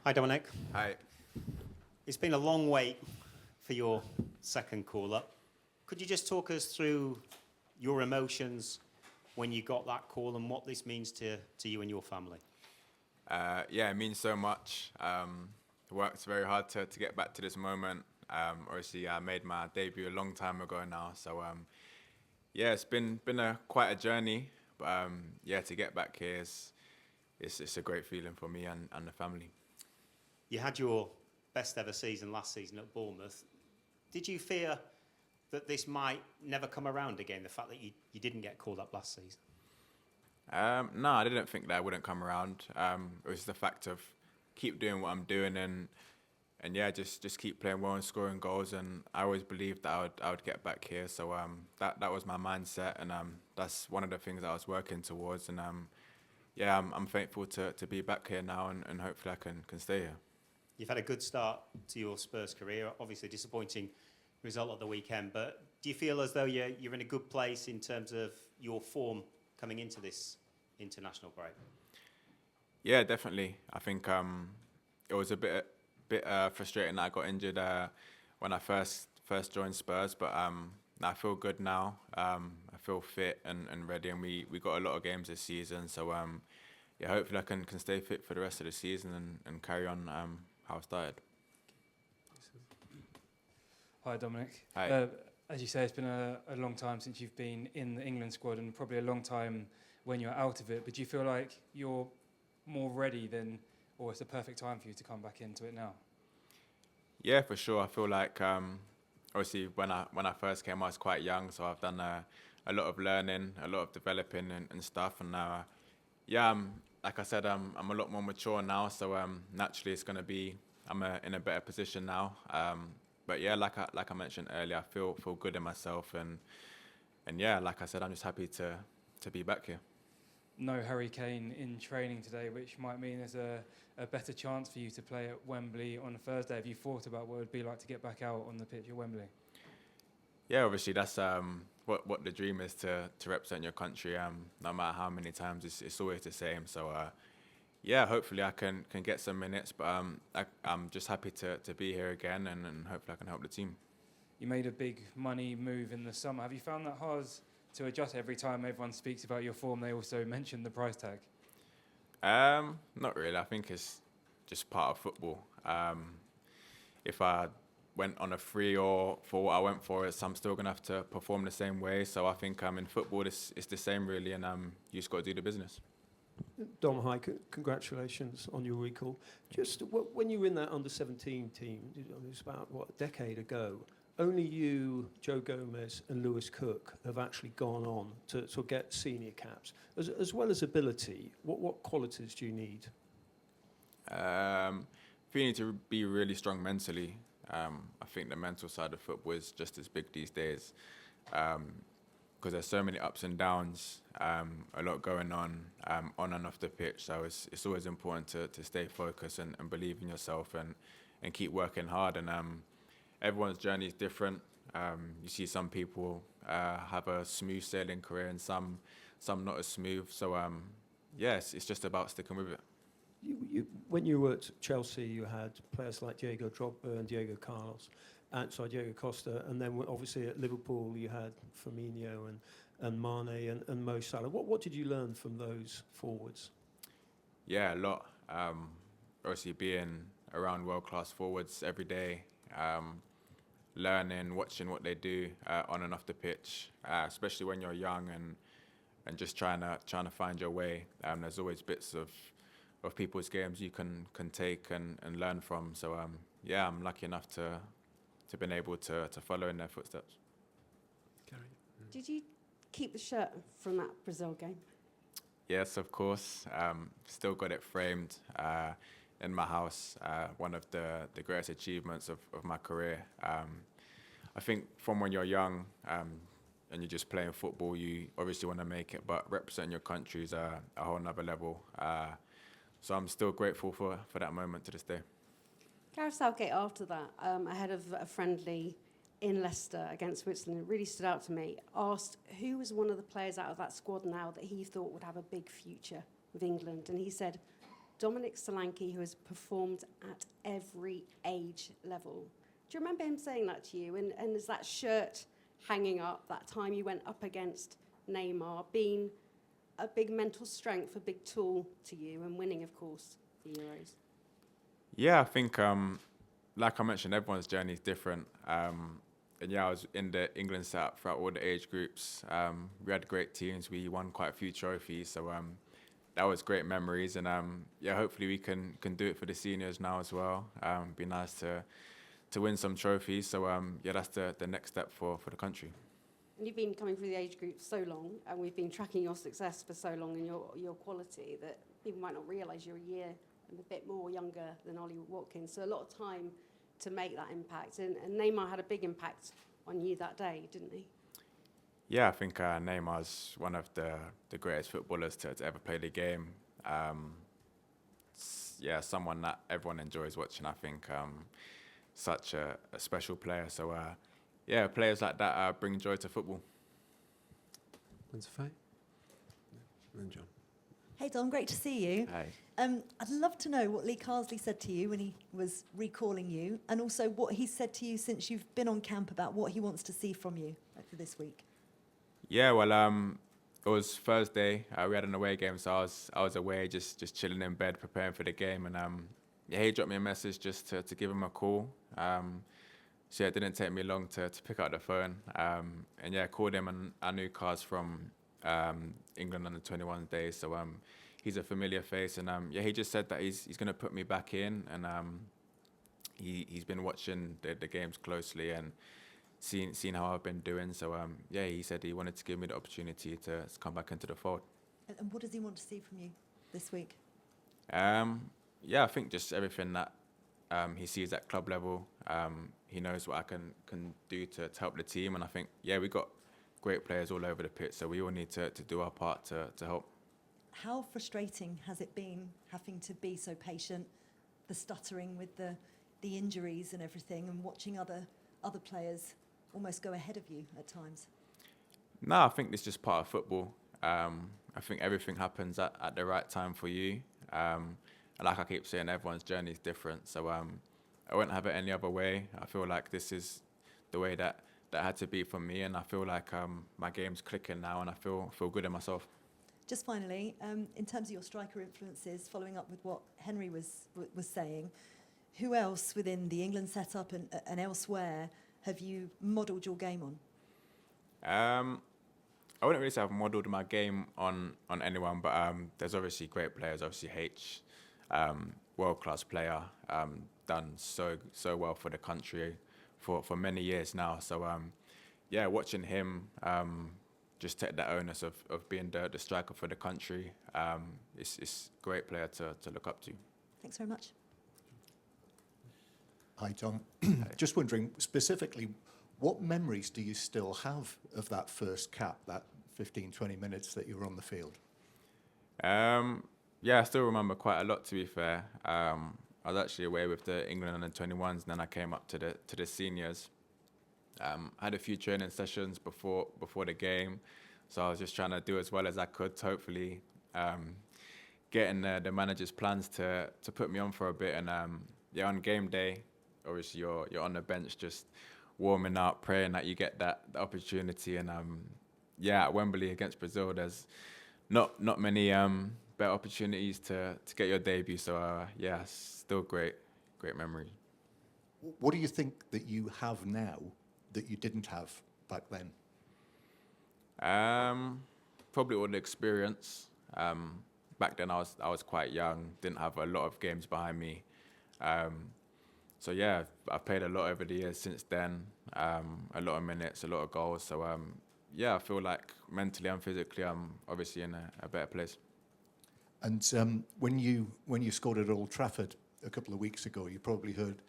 Hi, Dominic. Hi. It's been a long wait for your second call-up. Could you just talk us through your emotions when you got that call and what this means to you and your family? Yeah, it means so much. Worked very hard to get back to this moment. Obviously, I made my debut a long time ago now, so yeah, it's been quite a journey. But yeah, to get back here it's a great feeling for me and the family. You had your best ever season last season at Bournemouth. Did you fear that this might never come around again, the fact that you didn't get called up last season? No, I didn't think that wouldn't come around. It was the fact of keep doing what I'm doing and yeah, just keep playing well and scoring goals. And I always believed that I would get back here. So that was my mindset, and that's one of the things I was working towards. And yeah, I'm thankful to be back here now, and hopefully I can stay here. You've had a good start to your Spurs career, obviously disappointing result at the weekend, but do you feel as though you're in a good place in terms of your form coming into this international break? Yeah, definitely. I think it was a bit frustrating that I got injured when I first joined Spurs, but I feel good now. I feel fit and ready, and we got a lot of games this season, so yeah, hopefully I can stay fit for the rest of the season and carry on how I started. Hi, Dominic. Hi. As you say, it's been a long time since you've been in the England squad, and probably a long time when you're out of it. But do you feel like you're more ready than, or it's the perfect time for you to come back into it now? Yeah, for sure. I feel like obviously when I first came, I was quite young, so I've done a lot of learning, a lot of developing and stuff. And yeah, like I said, I'm a lot more mature now, so naturally it's gonna be I'm in a better position now. But yeah, like I mentioned earlier, I feel good in myself, and yeah, like I said, I'm just happy to be back here. No Harry Kane in training today, which might mean there's a better chance for you to play at Wembley on Thursday. Have you thought about what it would be like to get back out on the pitch at Wembley? Yeah, obviously that's what the dream is, to represent your country. No matter how many times, it's always the same. So yeah, hopefully I can get some minutes, but I'm just happy to be here again, and hopefully I can help the team. You made a big money move in the summer. Have you found that hard to adjust? Every time everyone speaks about your form, they also mention the price tag? Not really. I think it's just part of football. If I went on a free or for what I went for, I'm still gonna have to perform the same way. So I think in football it's the same really, and you just got to do the business. Dom, hi, congratulations on your recall. Just when you were in that under-17 team, it was about, a decade ago, only you, Joe Gomez and Lewis Cook have actually gone on to sort of get senior caps. As well as ability, what qualities do you need? You need to be really strong mentally. I think the mental side of football is just as big these days, because there's so many ups and downs, a lot going on and off the pitch. So it's always important to stay focused and believe in yourself and keep working hard. And everyone's journey is different. You see some people have a smooth sailing career and some not as smooth. So yes, it's just about sticking with it. When you were at Chelsea, you had players like Diego Drogba and Diego Costa, and then obviously at Liverpool you had Firmino and Mane and Mo Salah. What did you learn from those forwards? Yeah, a lot. Obviously being around world-class forwards every day, learning, watching what they do on and off the pitch, especially when you're young and just trying to find your way. There's always bits of people's games you can take and learn from. So yeah, I'm lucky enough to been able to follow in their footsteps. Did you keep the shirt from that Brazil game? Yes, of course. Still got it framed in my house. One of the greatest achievements of my career. I think from when you're young and you're just playing football, you obviously want to make it, but representing your country is a whole nother level. So I'm still grateful for that moment to this day. Gareth Southgate, after that, ahead of a friendly in Leicester against Switzerland, it really stood out to me, asked who was one of the players out of that squad now that he thought would have a big future with England. And he said, Dominic Solanke, who has performed at every age level. Do you remember him saying that to you? And is that shirt hanging up, that time you went up against Neymar, being a big mental strength, a big tool to you, and winning, of course, the Euros? Yeah, I think, like I mentioned, everyone's journey is different. And yeah, I was in the England setup throughout all the age groups. We had great teams. We won quite a few trophies. So that was great memories. And yeah, hopefully we can do it for the seniors now as well. Be nice to win some trophies. So yeah, that's the next step for the country. And you've been coming through the age group so long, and we've been tracking your success for so long and your quality, that people might not realise you're a year and a bit more younger than Ollie Watkins. So a lot of time to make that impact. And Neymar had a big impact on you that day, didn't he? Yeah, I think Neymar's one of the greatest footballers to ever play the game. Yeah, someone that everyone enjoys watching, I think. Such a special player. So, yeah, players like that bring joy to football. When's the fight? And then John. Hey Dom, great to see you. Hey. I'd love to know what Lee Carsley said to you when he was recalling you, and also what he said to you since you've been on camp about what he wants to see from you for this week. Yeah, well, it was Thursday. We had an away game, so I was away, just chilling in bed, preparing for the game, and yeah, he dropped me a message just to give him a call. So yeah, it didn't take me long to pick up the phone, and yeah, I called him, and I knew Cars from England under 21 days, so he's a familiar face, and yeah, he just said that he's going to put me back in, and he's been watching the games closely and seen how I've been doing. So yeah, he said he wanted to give me the opportunity to come back into the fold. And what does he want to see from you this week? Yeah, I think just everything that he sees at club level. He knows what I can do to help the team, and I think, yeah, we got great players all over the pitch, so we all need to do our part to help. How frustrating has it been having to be so patient, the stuttering with the injuries and everything, and watching other players almost go ahead of you at times? No, I think it's just part of football. I think everything happens at the right time for you. And like I keep saying, everyone's journey is different, so I wouldn't have it any other way. I feel like this is the way that had to be for me, and I feel like my game's clicking now, and I feel good in myself. Just finally, in terms of your striker influences, following up with what Henry was saying, who else within the England setup and elsewhere have you modelled your game on? I wouldn't really say I've modelled my game on anyone, but there's obviously great players. Obviously H, world-class player, done so well for the country for many years now. So yeah, watching him just take that onus of being the striker for the country, it's a great player to look up to. Thanks very much. Hi, Tom. Just wondering, specifically, what memories do you still have of that first cap, that 15, 20 minutes that you were on the field? Yeah, I still remember quite a lot, to be fair. I was actually away with the England under 21s, and then I came up to the seniors. I had a few training sessions before the game, so I was just trying to do as well as I could to hopefully get in the manager's plans to put me on for a bit. And yeah, on game day, obviously you're on the bench just warming up, praying that you get that opportunity. And yeah, at Wembley against Brazil, there's not many better opportunities to get your debut. So yeah, still great memory. What do you think that you have now that you didn't have back then? Probably all the experience. Back then I was quite young, didn't have a lot of games behind me. So yeah, I've played a lot over the years since then, a lot of minutes, a lot of goals. So yeah, I feel like mentally and physically I'm obviously in a better place. And when you scored at Old Trafford a couple of weeks ago, you probably heard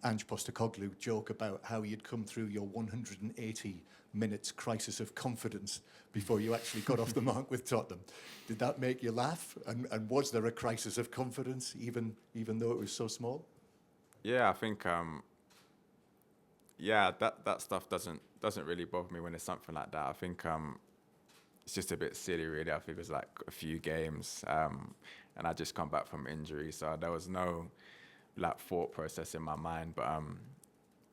Ange Postecoglou joke about how you'd come through your 180 minutes crisis of confidence before you actually got off the mark with Tottenham. Did that make you laugh? And was there a crisis of confidence even though it was so small? Yeah, I think yeah, that stuff doesn't really bother me when it's something like that. I think it's just a bit silly, really. I think it was like a few games, and I just come back from injury, so there was no like thought process in my mind. But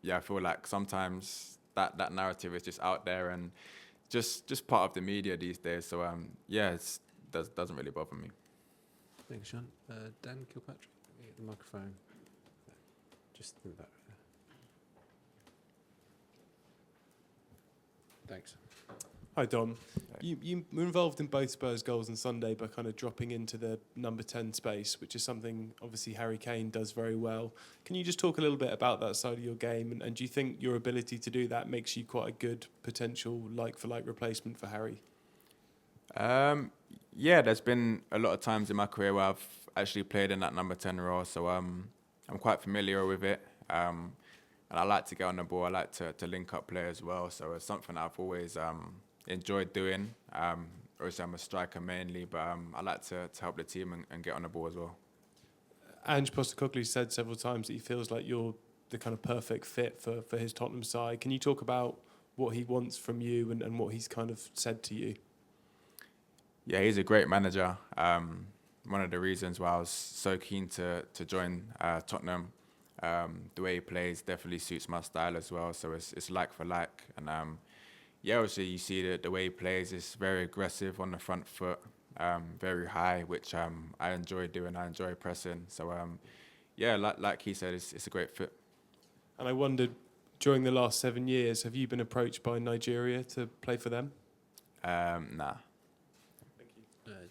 yeah, I feel like sometimes that narrative is just out there and just part of the media these days. So yeah, doesn't really bother me. Thanks, Sean. Dan Kilpatrick, get the microphone. Just in the back. Thanks. Hi, Dom. You were involved in both Spurs goals on Sunday by kind of dropping into the number 10 space, which is something obviously Harry Kane does very well. Can you just talk a little bit about that side of your game? And do you think your ability to do that makes you quite a good potential like-for-like replacement for Harry? Yeah, there's been a lot of times in my career where I've actually played in that number 10 role, so I'm quite familiar with it. And I like to get on the ball. I like to link up play as well. So it's something I've always enjoyed doing. Obviously, I'm a striker mainly, but I like to help the team and get on the ball as well. Ange Postecoglou said several times that he feels like you're the kind of perfect fit for his Tottenham side. Can you talk about what he wants from you and what he's kind of said to you? Yeah, he's a great manager. One of the reasons why I was so keen to join Tottenham. The way he plays definitely suits my style as well, so it's like for like. And yeah, obviously you see the way he plays is very aggressive on the front foot, very high, which I enjoy doing. I enjoy pressing. So yeah, like he said, it's a great fit. And I wondered, during the last 7 years, have you been approached by Nigeria to play for them? Nah. Thank you.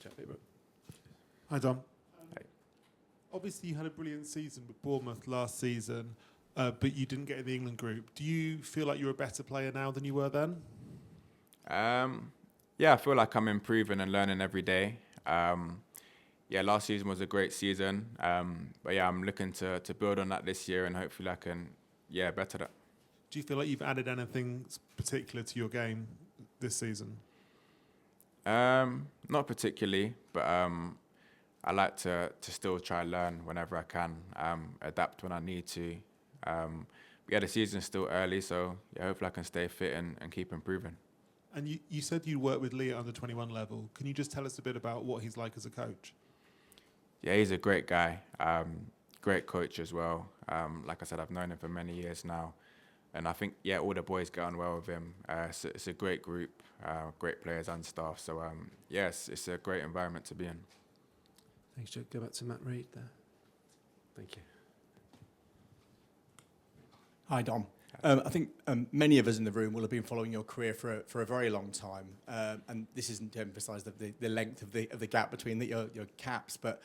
Jack Beaver. Hi, Dom. Hey. Obviously, you had a brilliant season with Bournemouth last season, but you didn't get in the England group. Do you feel like you're a better player now than you were then? Yeah, I feel like I'm improving and learning every day. Yeah, last season was a great season, but yeah, I'm looking to build on that this year and hopefully I can, better that. Do you feel like you've added anything particular to your game this season? Not particularly, but I like to still try and learn whenever I can, adapt when I need to. Yeah, the season's still early, so yeah, hopefully I can stay fit and keep improving. And you said you worked with Lee at under 21 level. Can you just tell us a bit about what he's like as a coach? Yeah, he's a great guy, great coach as well. Like I said, I've known him for many years now. And I think, yeah, all the boys get on well with him. It's a great group, great players and staff. So, yes, it's a great environment to be in. Thanks, Jack. Go back to Matt Reid there. Thank you. Hi, Dom. I think many of us in the room will have been following your career for a very long time, and this isn't to emphasise the length of the gap between your caps, but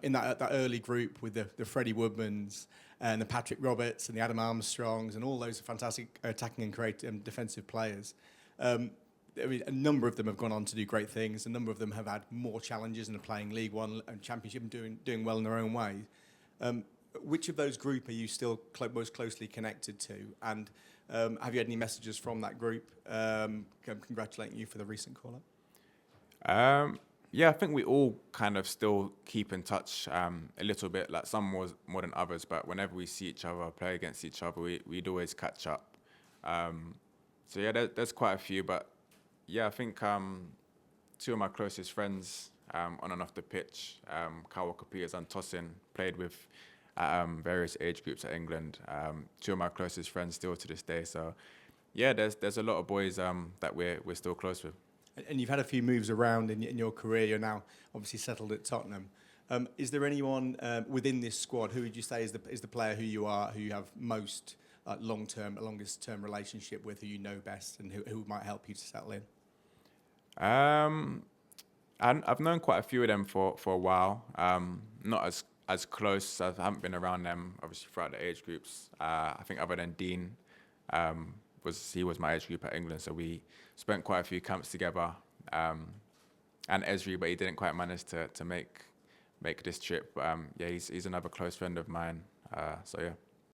in that early group with the Freddie Woodmans and the Patrick Roberts and the Adam Armstrongs and all those fantastic attacking and creative defensive players. I mean, a number of them have gone on to do great things. A number of them have had more challenges and are playing League One and Championship and doing well in their own way. Which of those group are you still most closely connected to? And have you had any messages from that group congratulating you for the recent call-up? Yeah, I think we all kind of still keep in touch a little bit, like some more than others, but whenever we see each other, play against each other, we'd always catch up. So yeah, there's quite a few, but yeah, I think two of my closest friends on and off the pitch, Kyle Walker-Peters and Tosin, played with various age groups at England. Two of my closest friends still to this day. So yeah, there's a lot of boys that we're still close with. And you've had a few moves around in your career. You're now obviously settled at Tottenham. Is there anyone within this squad who would you say is the player who you have most longest term relationship with, who you know best, and who might help you to settle in? I've known quite a few of them for a while. Not as close. I haven't been around them obviously throughout the age groups. I think other than Dean, he was my age group at England, so we spent quite a few camps together. And Esri, but he didn't quite manage to make this trip. But yeah, he's another close friend of mine. So yeah.